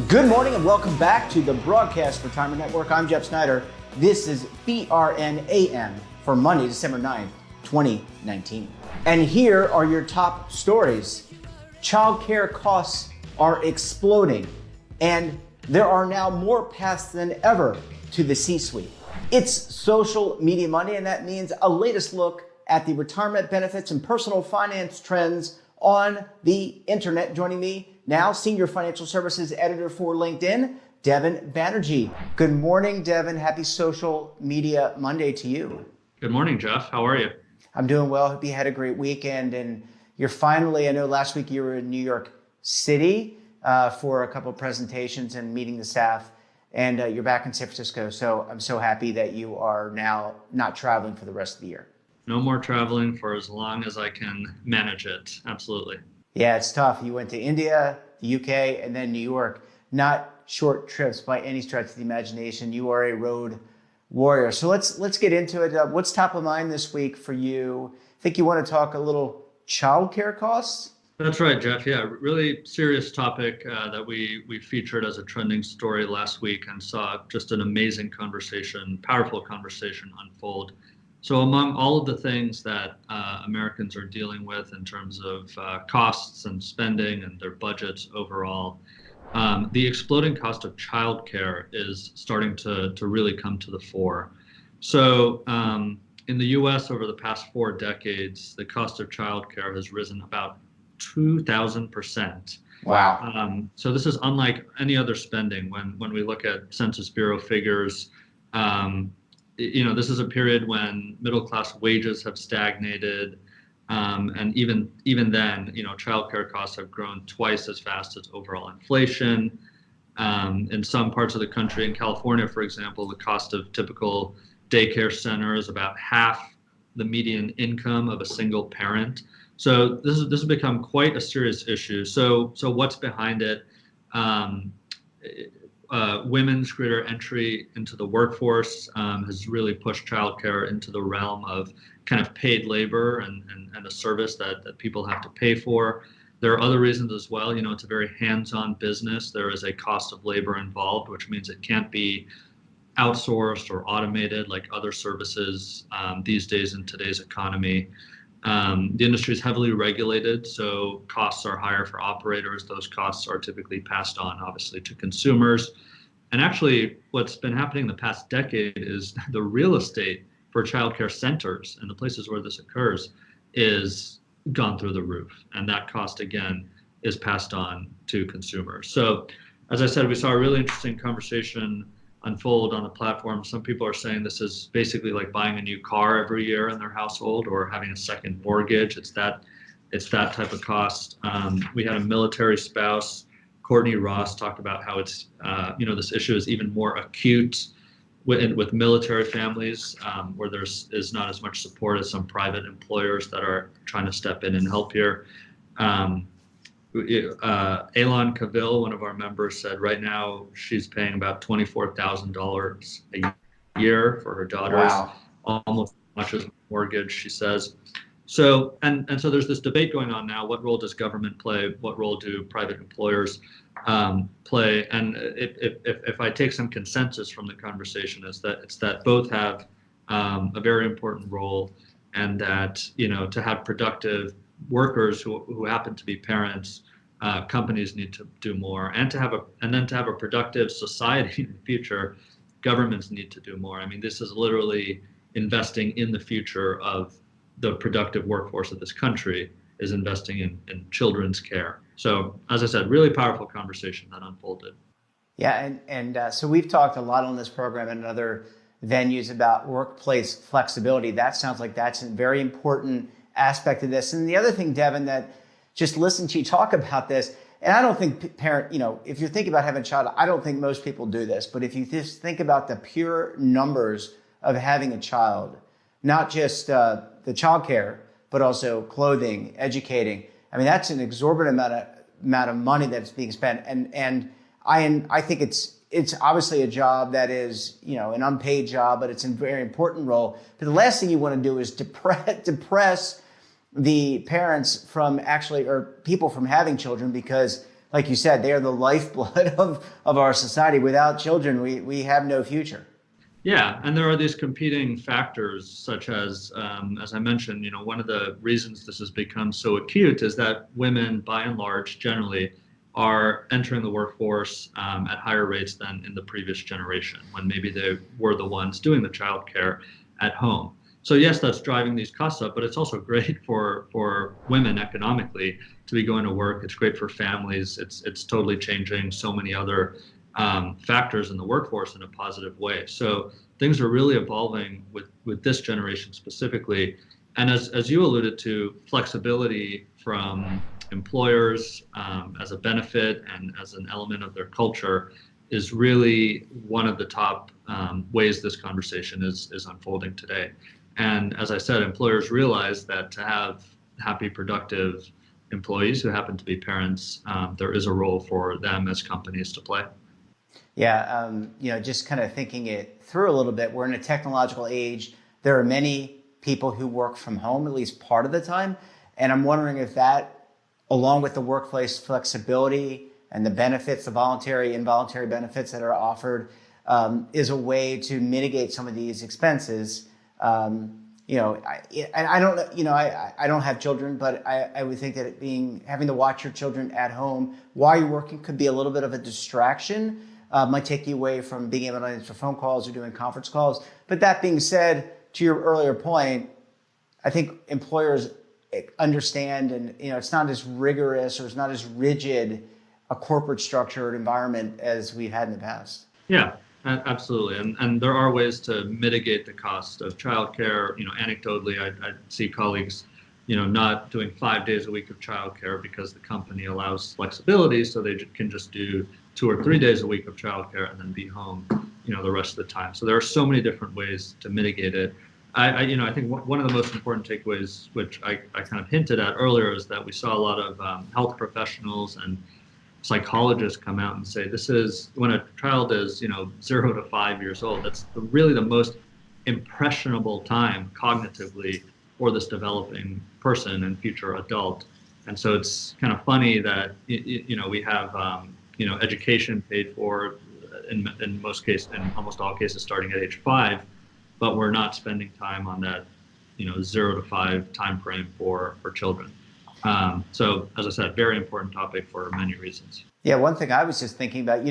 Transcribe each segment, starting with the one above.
Well, good morning and welcome back to the Broadcast Retirement Network. I'm Jeff Snyder. This is BRN AM for Monday, December 9th, 2019. And here are your top stories. Childcare costs are exploding, and there are now more paths than ever to the C-suite. It's social media Monday, and that means a latest look at the retirement benefits and personal finance trends on the internet. Joining me now, Senior Financial Services Editor for LinkedIn, Devin Banerjee. Good morning, Devin. Happy Social Media Monday to you. Good morning, Jeff. How are you? I'm doing well. Hope you had a great weekend. And you're finally, I know last week you were in New York City for a couple of presentations and meeting the staff. And you're back in San Francisco. So I'm so happy that you are now not traveling for the rest of the year. No more traveling for as long as I can manage it. Absolutely. Yeah, it's tough. You went to India, the UK, and then New York. Not short trips by any stretch of the imagination. You are a road warrior. So let's get into it. What's top of mind this week for you? I think you want to talk a little childcare costs? That's right, Jeff. Yeah, really serious topic that we featured as a trending story last week and saw just an amazing conversation, powerful conversation unfold. So among all of the things that Americans are dealing with in terms of costs and spending and their budgets overall, the exploding cost of childcare is starting to really come to the fore. So in the U.S. over the past 4 decades, the cost of childcare has risen about 2,000%. Wow. So this is unlike any other spending. When we look at Census Bureau figures, this is a period when middle-class wages have stagnated, and even then, childcare costs have grown twice as fast as overall inflation. In some parts of the country, in California, for example, the cost of typical daycare center is about half the median income of a single parent. So this has become quite a serious issue. So what's behind it? Women's greater entry into the workforce has really pushed childcare into the realm of kind of paid labor and a service that people have to pay for. There are other reasons as well. It's a very hands-on business. There is a cost of labor involved, which means it can't be outsourced or automated like other services these days in today's economy. The industry is heavily regulated, so costs are higher for operators. Those costs are typically passed on, obviously, to consumers. And actually, what's been happening the past decade is the real estate for childcare centers and the places where this occurs is gone through the roof. And that cost, again, is passed on to consumers. So, as I said, we saw a really interesting conversation unfold on the platform. Some people are saying this is basically like buying a new car every year in their household or having a second mortgage. It's that type of cost. We had a military spouse, Courtney Ross, talked about how it's this issue is even more acute with military families where is not as much support as some private employers that are trying to step in and help here. Elon Cavill, one of our members, said right now she's paying about $24,000 a year for her daughters. Wow. Almost as much as a mortgage, she says. So and so there's this debate going on now. What role does government play? What role do private employers play? And if I take some consensus from the conversation, it's that both have a very important role, and that to have productive workers who happen to be parents, companies need to do more, and then to have a productive society in the future, governments need to do more. I mean, this is literally investing in the future of the productive workforce of this country, is investing in children's care. So, as I said, really powerful conversation that unfolded. Yeah, and so we've talked a lot on this program and other venues about workplace flexibility. That sounds like that's a very important aspect of this. And the other thing, Devin, that just listen to you talk about this, and I don't think if you're thinking about having a child, I don't think most people do this, but if you just think about the pure numbers of having a child, not just the childcare, but also clothing, educating. I mean, that's an exorbitant amount of money that's being spent. And I think it's obviously a job that is, an unpaid job, but it's a very important role. But the last thing you want to do is depress the parents from or people from having children, because like you said, they are the lifeblood of our society. Without children, we have no future. Yeah, and there are these competing factors, such as I mentioned, one of the reasons this has become so acute is that women, by and large, generally, are entering the workforce at higher rates than in the previous generation, when maybe they were the ones doing the childcare at home. So yes, that's driving these costs up, but it's also great for women economically to be going to work. It's great for families. It's totally changing so many other factors in the workforce in a positive way. So things are really evolving with this generation specifically. And as you alluded to, flexibility from employers as a benefit and as an element of their culture is really one of the top ways this conversation is unfolding today. And as I said, employers realize that to have happy, productive employees who happen to be parents, there is a role for them as companies to play. Yeah, just kind of thinking it through a little bit, we're in a technological age. There are many people who work from home at least part of the time. And I'm wondering if that, along with the workplace flexibility and the benefits, the voluntary, involuntary benefits that are offered, is a way to mitigate some of these expenses. I don't have children, but I would think that having to watch your children at home while you're working could be a little bit of a distraction. Might take you away from being able to answer phone calls or doing conference calls. But that being said, to your earlier point, I think employers understand, and it's not as rigorous or it's not as rigid a corporate structured environment as we've had in the past. Yeah, absolutely. And there are ways to mitigate the cost of childcare. Anecdotally, I see colleagues, not doing 5 days a week of childcare because the company allows flexibility, so they can just do 2 or 3 days a week of childcare and then be home, the rest of the time. So there are so many different ways to mitigate it. I think one of the most important takeaways, which I kind of hinted at earlier, is that we saw a lot of health professionals and psychologists come out and say this is when a child is 0 to 5 years old, that's really the most impressionable time cognitively for this developing person and future adult. And so it's kind of funny that we have education paid for in most cases, in almost all cases, starting at age 5, but we're not spending time on that 0 to 5 time frame for children. So, as I said, very important topic for many reasons. Yeah, one thing I was just thinking about,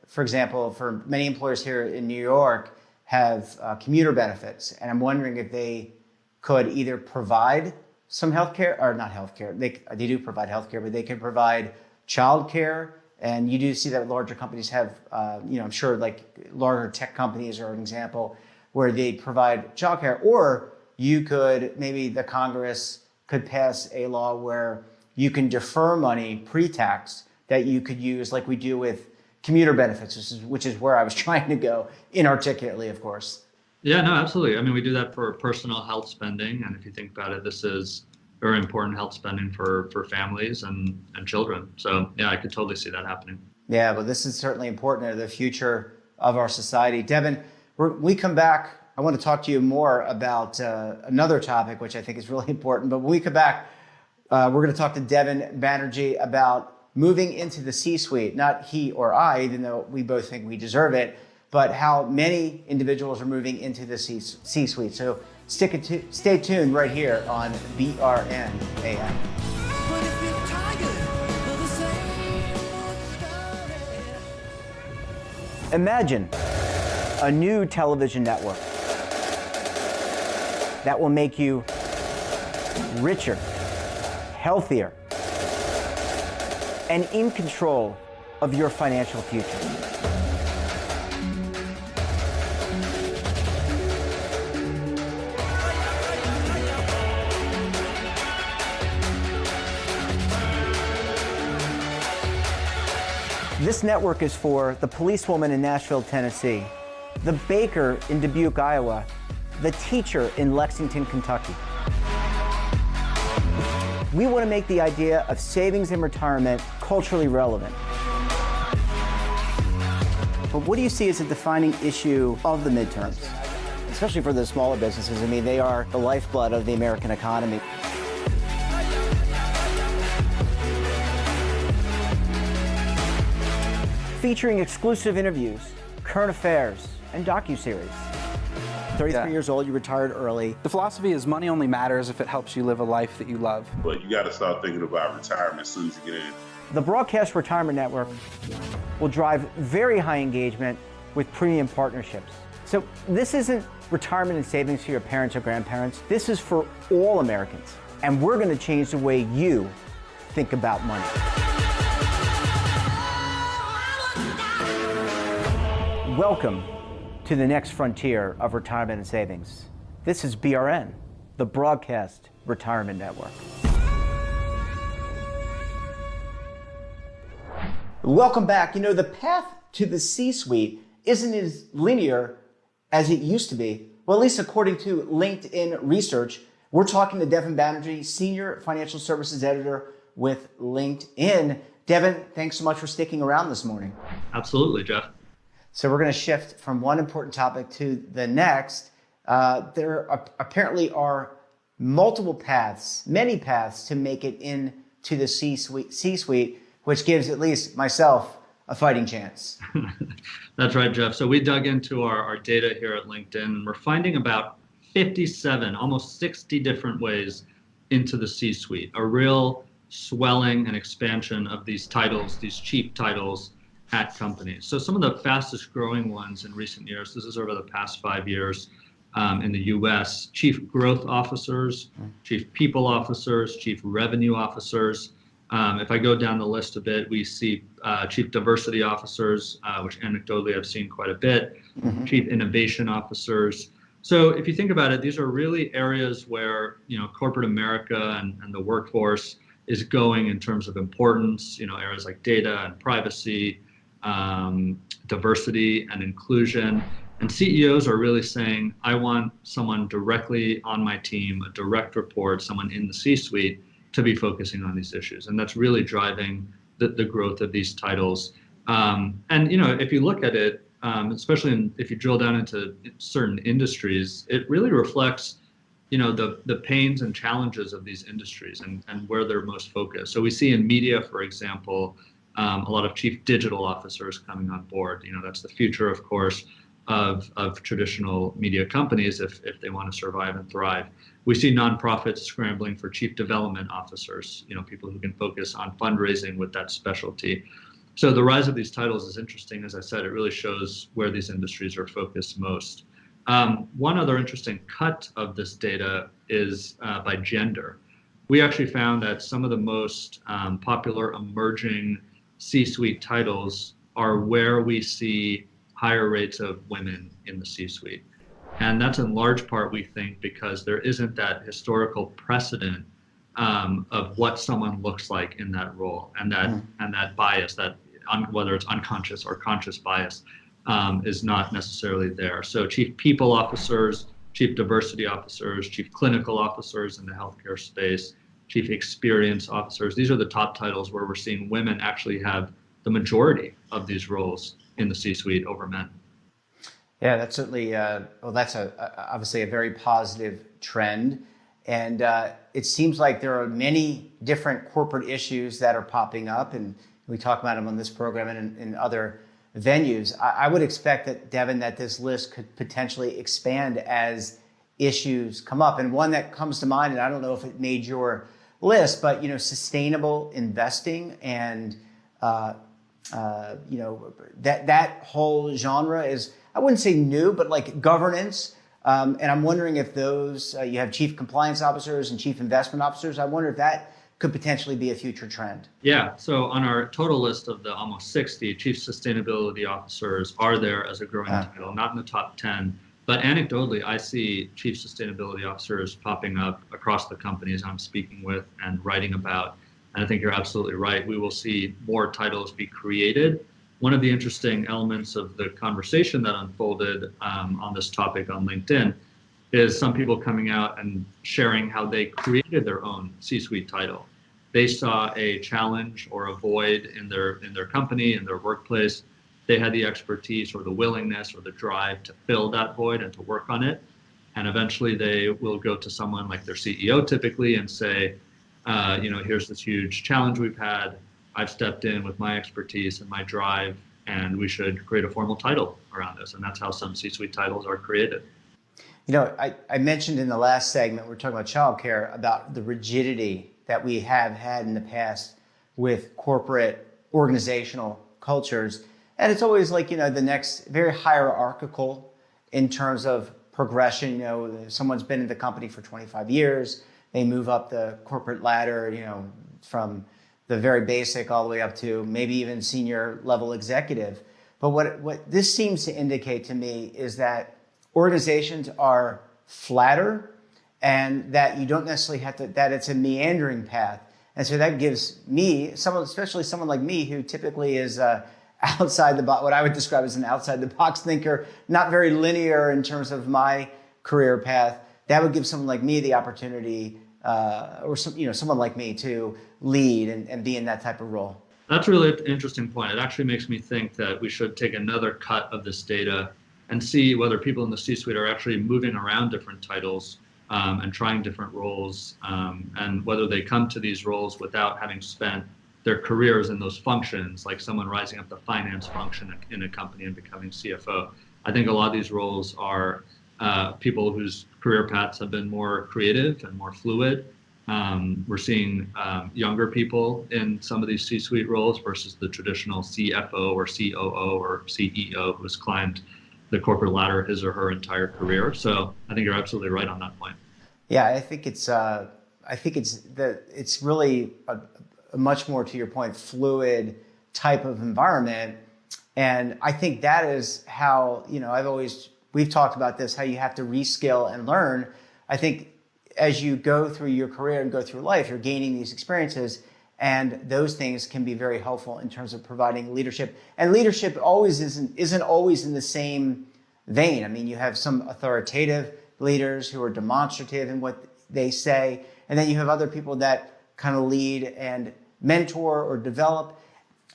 for example, for many employers here in New York have commuter benefits, and I'm wondering if they could either provide some healthcare, or not healthcare. They do provide healthcare, but they can provide childcare. And you do see that larger companies have, I'm sure like larger tech companies are an example where they provide childcare, or maybe the Congress could pass a law where you can defer money pre-tax that you could use like we do with commuter benefits, which is where I was trying to go, inarticulately, of course. Yeah, no, absolutely. I mean, we do that for personal health spending. And if you think about it, this is very important health spending for families and children. So yeah, I could totally see that happening. Yeah, but this is certainly important to the future of our society. Devin, when we come back, I want to talk to you more about another topic, which I think is really important. But when we come back, we're going to talk to Devin Banerjee about moving into the C-suite, not he or I, even though we both think we deserve it, but how many individuals are moving into the C-suite. So stay tuned right here on BRN AM. Imagine a new television network that will make you richer, healthier, and in control of your financial future. This network is for the policewoman in Nashville, Tennessee, the baker in Dubuque, Iowa, the teacher in Lexington, Kentucky. We want to make the idea of savings and retirement culturally relevant. But what do you see as a defining issue of the midterms, especially for the smaller businesses? I mean, they are the lifeblood of the American economy. featuring exclusive interviews, current affairs, and docuseries. 33 years old, you retired early. The philosophy is money only matters if it helps you live a life that you love. But you got to start thinking about retirement as soon as you get in. The Broadcast Retirement Network will drive very high engagement with premium partnerships. So this isn't retirement and savings for your parents or grandparents. This is for all Americans. And we're going to change the way you think about money. Welcome to the next frontier of retirement and savings. This is BRN, the Broadcast Retirement Network. Welcome back. You know, the path to the C-suite isn't as linear as it used to be. Well, at least according to LinkedIn research. We're talking to Devin Banerjee, Senior Financial Services Editor with LinkedIn. Devin, thanks so much for sticking around this morning. Absolutely, Jeff. So we're going to shift from one important topic to the next. There apparently are multiple paths, many paths to make it into the C-suite, which gives at least myself a fighting chance. That's right, Jeff. So we dug into our data here at LinkedIn, and we're finding about 57, almost 60 different ways into the C-suite, a real swelling and expansion of these titles, these chief titles at companies. So some of the fastest growing ones in recent years, this is over the past 5 years in the US, chief growth officers, chief people officers, chief revenue officers. If I go down the list a bit, we see chief diversity officers, which anecdotally I've seen quite a bit, chief innovation officers. So if you think about it, these are really areas where, you know, corporate America and the workforce is going in terms of importance, you know, areas like data and privacy, diversity and inclusion. And CEOs are really saying, I want someone directly on my team, a direct report, someone in the C-suite to be focusing on these issues. And that's really driving the growth of these titles. And, you know, if you look at it, especially if you drill down into certain industries, it really reflects, you know, the pains and challenges of these industries and where they're most focused. So we see in media, for example, a lot of chief digital officers coming on board. You know, that's the future, of course, of traditional media companies if they want to survive and thrive. We see nonprofits scrambling for chief development officers, you know, people who can focus on fundraising with that specialty. So the rise of these titles is interesting. As I said, it really shows where these industries are focused most. One other interesting cut of this data is by gender. We actually found that some of the most popular emerging C-suite titles are where we see higher rates of women in the C-suite. And that's in large part, we think, because there isn't that historical precedent of what someone looks like in that role, and that bias, whether it's unconscious or conscious bias, is not necessarily there. So chief people officers, chief diversity officers, chief clinical officers in the healthcare space, chief experience officers. These are the top titles where we're seeing women actually have the majority of these roles in the C-suite over men. Yeah, that's certainly, that's obviously a very positive trend. And it seems like there are many different corporate issues that are popping up, and we talk about them on this program and in other venues. I would expect that, Devin, that this list could potentially expand as issues come up. And one that comes to mind, and I don't know if it made your list, but, you know, sustainable investing and, you know, that whole genre is, I wouldn't say new, but like governance. And I'm wondering if those, you have chief compliance officers and chief investment officers. I wonder if that could potentially be a future trend. Yeah, so on our total list of the almost 60, chief sustainability officers are there as a growing title, not in the top 10. But anecdotally, I see chief sustainability officers popping up across the companies I'm speaking with and writing about. And I think you're absolutely right. We will see more titles be created. One of the interesting elements of the conversation that unfolded on this topic on LinkedIn is some people coming out and sharing how they created their own C-suite title. They saw a challenge or a void in their company, in their workplace. They had the expertise or the willingness or the drive to fill that void and to work on it. And eventually they will go to someone like their CEO typically and say, here's this huge challenge we've had. I've stepped in with my expertise and my drive and we should create a formal title around this. And that's how some C-suite titles are created. You know, I mentioned in the last segment, we're talking about childcare, about the rigidity that we have had in the past with corporate organizational cultures. And it's always like, you know, the next very hierarchical in terms of progression. You know, if someone's been in the company for 25 years, they move up the corporate ladder, you know, from the very basic all the way up to maybe even senior level executive. But what this seems to indicate to me is that organizations are flatter and that you don't necessarily have to, that it's a meandering path. And so that gives me, especially someone like me who typically is outside the box, what I would describe as an outside the box thinker, not very linear in terms of my career path, that would give someone like me the opportunity or someone like me to lead and be in that type of role. That's really an interesting point. It actually makes me think that we should take another cut of this data and see whether people in the C-suite are actually moving around different titles and trying different roles, and whether they come to these roles without having spent their careers in those functions, like someone rising up the finance function in a company and becoming CFO. I think a lot of these roles are people whose career paths have been more creative and more fluid. We're seeing younger people in some of these C-suite roles versus the traditional CFO or COO or CEO who's climbed the corporate ladder his or her entire career. So I think you're absolutely right on that point. Yeah, I think it's really a much more, to your point, fluid type of environment. And I think that is how, you know, we've talked about this, how you have to reskill and learn. I think as you go through your career and go through life, you're gaining these experiences, and those things can be very helpful in terms of providing leadership. And leadership always isn't always in the same vein. I mean, you have some authoritative leaders who are demonstrative in what they say, and then you have other people that kind of lead and mentor or develop.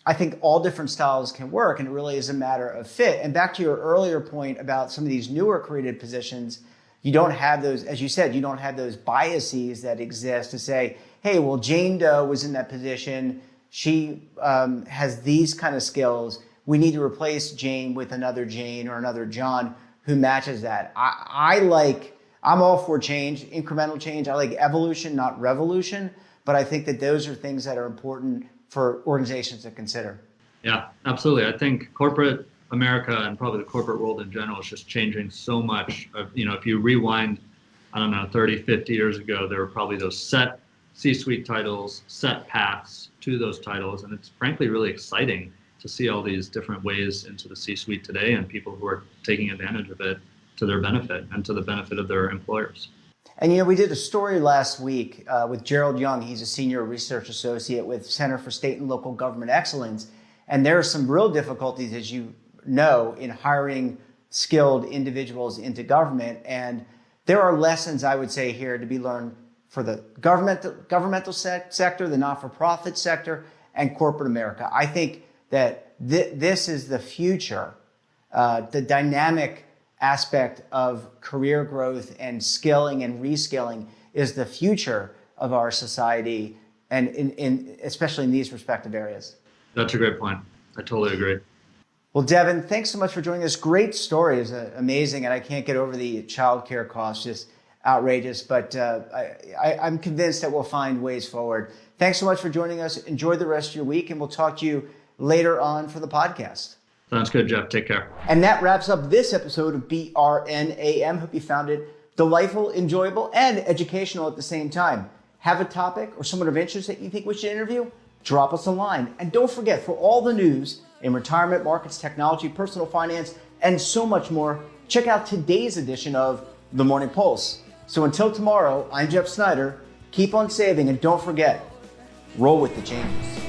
I think all different styles can work, and it really is a matter of fit. And back to your earlier point about some of these newer created positions, you don't have those, as you said, you don't have those biases that exist to say, hey, well, Jane Doe was in that position. She has these kind of skills. We need to replace Jane with another Jane or another John who matches that. I'm all for change, incremental change. I like evolution, not revolution. But I think that those are things that are important for organizations to consider. Yeah, absolutely. I think corporate America and probably the corporate world in general is just changing so much. You know, if you rewind, 30, 50 years ago, there were probably those set C-suite titles, set paths to those titles. And it's frankly really exciting to see all these different ways into the C-suite today and people who are taking advantage of it to their benefit and to the benefit of their employers. And, you know, we did a story last week with Gerald Young. He's a senior research associate with Center for State and Local Government Excellence. And there are some real difficulties, as you know, in hiring skilled individuals into government. And there are lessons, I would say, here to be learned for the governmental sector, the not-for-profit sector, and corporate America. I think that this is the future, the dynamic aspect of career growth and skilling and reskilling is the future of our society, and especially in these respective areas. That's a great point. I totally agree. Well, Devin, thanks so much for joining us. Great story. It's amazing, and I can't get over the childcare costs, just outrageous. But I'm convinced that we'll find ways forward. Thanks so much for joining us. Enjoy the rest of your week, and we'll talk to you later on for the podcast. Sounds good, Jeff. Take care. And that wraps up this episode of BRN AM. Hope you found it delightful, enjoyable, and educational at the same time. Have a topic or someone of interest that you think we should interview? Drop us a line. And don't forget, for all the news in retirement, markets, technology, personal finance, and so much more, check out today's edition of The Morning Pulse. So until tomorrow, I'm Jeff Snyder. Keep on saving, and don't forget, roll with the changes.